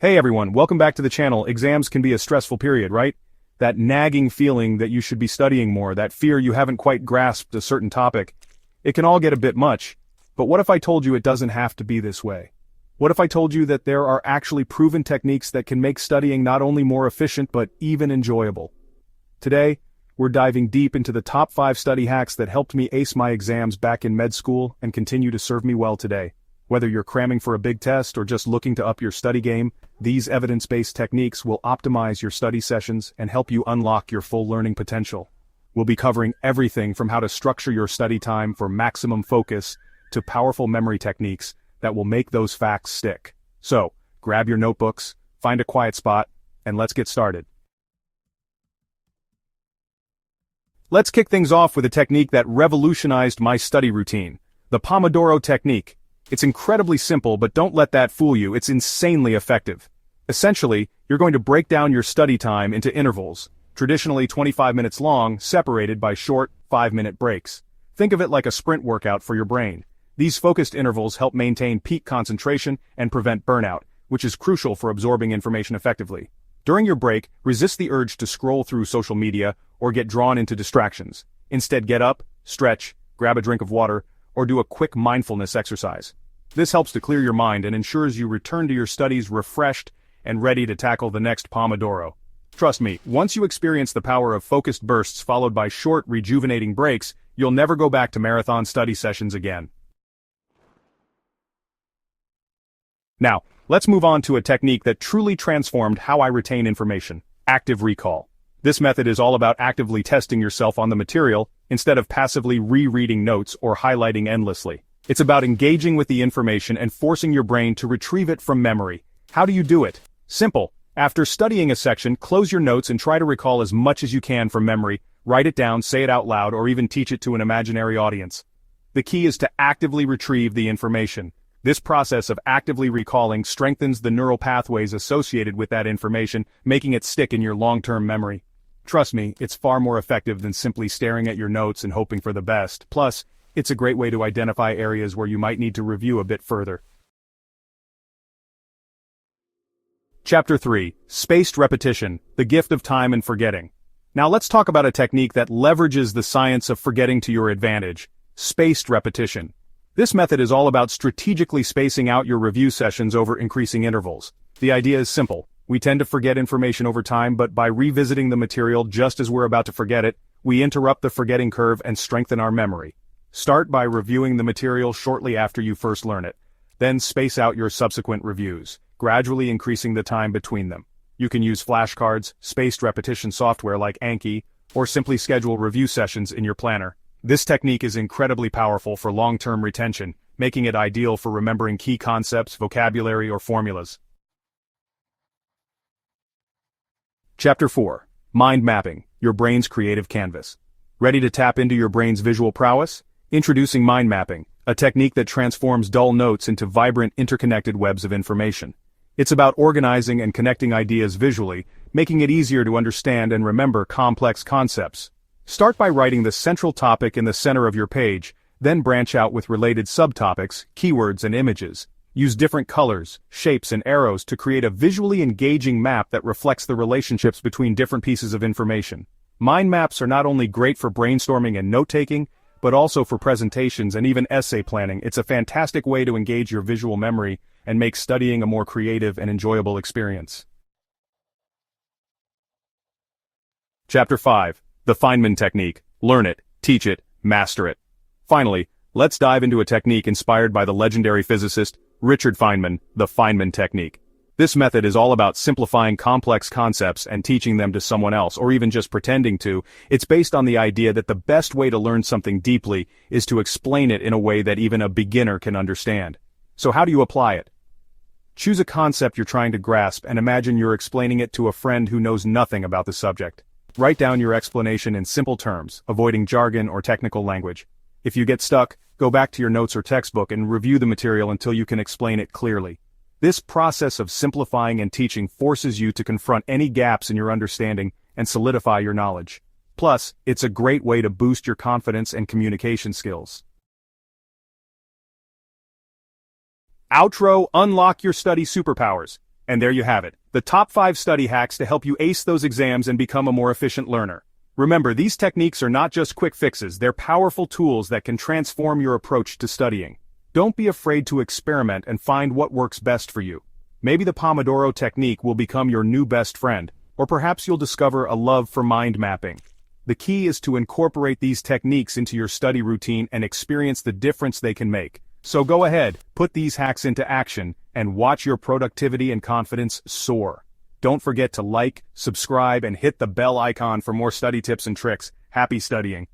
Hey everyone, welcome back to the channel. Exams can be a stressful period, right? That nagging feeling that you should be studying more, that fear you haven't quite grasped a certain topic. It can all get a bit much, but what if I told you it doesn't have to be this way? What if I told you that there are actually proven techniques that can make studying not only more efficient but even enjoyable? Today, we're diving deep into the top 5 study hacks that helped me ace my exams back in med school and continue to serve me well today. Whether you're cramming for a big test or just looking to up your study game, these evidence-based techniques will optimize your study sessions and help you unlock your full learning potential. We'll be covering everything from how to structure your study time for maximum focus to powerful memory techniques that will make those facts stick. So, grab your notebooks, find a quiet spot, and let's get started. Let's kick things off with a technique that revolutionized my study routine, the Pomodoro technique. It's incredibly simple, but don't let that fool you, it's insanely effective. Essentially, you're going to break down your study time into intervals, traditionally 25 minutes long, separated by short, 5-minute breaks. Think of it like a sprint workout for your brain. These focused intervals help maintain peak concentration and prevent burnout, which is crucial for absorbing information effectively. During your break, resist the urge to scroll through social media or get drawn into distractions. Instead, get up, stretch, grab a drink of water, or do a quick mindfulness exercise. This helps to clear your mind and ensures you return to your studies refreshed and ready to tackle the next Pomodoro. Trust me, once you experience the power of focused bursts followed by short, rejuvenating breaks, you'll never go back to marathon study sessions again. Now, let's move on to a technique that truly transformed how I retain information: active recall. This method is all about actively testing yourself on the material instead of passively rereading notes or highlighting endlessly. It's about engaging with the information and forcing your brain to retrieve it from memory. How do you do it? Simple. After studying a section, close your notes and try to recall as much as you can from memory. Write it down, say it out loud, or even teach it to an imaginary audience. The key is to actively retrieve the information. This process of actively recalling strengthens the neural pathways associated with that information, making it stick in your long-term memory. Trust me, it's far more effective than simply staring at your notes and hoping for the best. Plus, it's a great way to identify areas where you might need to review a bit further. Chapter 3. Spaced Repetition, the Gift of Time and Forgetting. Now let's talk about a technique that leverages the science of forgetting to your advantage: spaced repetition. This method is all about strategically spacing out your review sessions over increasing intervals. The idea is simple. We tend to forget information over time, but by revisiting the material just as we're about to forget it, we interrupt the forgetting curve and strengthen our memory. Start by reviewing the material shortly after you first learn it. Then space out your subsequent reviews, gradually increasing the time between them. You can use flashcards, spaced repetition software like Anki, or simply schedule review sessions in your planner. This technique is incredibly powerful for long-term retention, making it ideal for remembering key concepts, vocabulary, or formulas. Chapter 4. Mind Mapping, your brain's creative canvas. Ready to tap into your brain's visual prowess? Introducing mind mapping, a technique that transforms dull notes into vibrant, interconnected webs of information. It's about organizing and connecting ideas visually, making it easier to understand and remember complex concepts. Start by writing the central topic in the center of your page, then branch out with related subtopics, keywords, and images. Use different colors, shapes, and arrows to create a visually engaging map that reflects the relationships between different pieces of information. Mind maps are not only great for brainstorming and note-taking, but also for presentations and even essay planning. It's a fantastic way to engage your visual memory and make studying a more creative and enjoyable experience. Chapter 5. The Feynman Technique. Learn it, teach it, master it. Finally, let's dive into a technique inspired by the legendary physicist Richard Feynman, the Feynman Technique. This method is all about simplifying complex concepts and teaching them to someone else, or even just pretending to. It's based on the idea that the best way to learn something deeply is to explain it in a way that even a beginner can understand. So how do you apply it? Choose a concept you're trying to grasp and imagine you're explaining it to a friend who knows nothing about the subject. Write down your explanation in simple terms, avoiding jargon or technical language. If you get stuck, go back to your notes or textbook and review the material until you can explain it clearly. This process of simplifying and teaching forces you to confront any gaps in your understanding and solidify your knowledge. Plus, it's a great way to boost your confidence and communication skills. Outro: unlock your study superpowers. And there you have it, the top 5 study hacks to help you ace those exams and become a more efficient learner. Remember, these techniques are not just quick fixes, they're powerful tools that can transform your approach to studying. Don't be afraid to experiment and find what works best for you. Maybe the Pomodoro technique will become your new best friend, or perhaps you'll discover a love for mind mapping. The key is to incorporate these techniques into your study routine and experience the difference they can make. So go ahead, put these hacks into action, and watch your productivity and confidence soar. Don't forget to like, subscribe, and hit the bell icon for more study tips and tricks. Happy studying!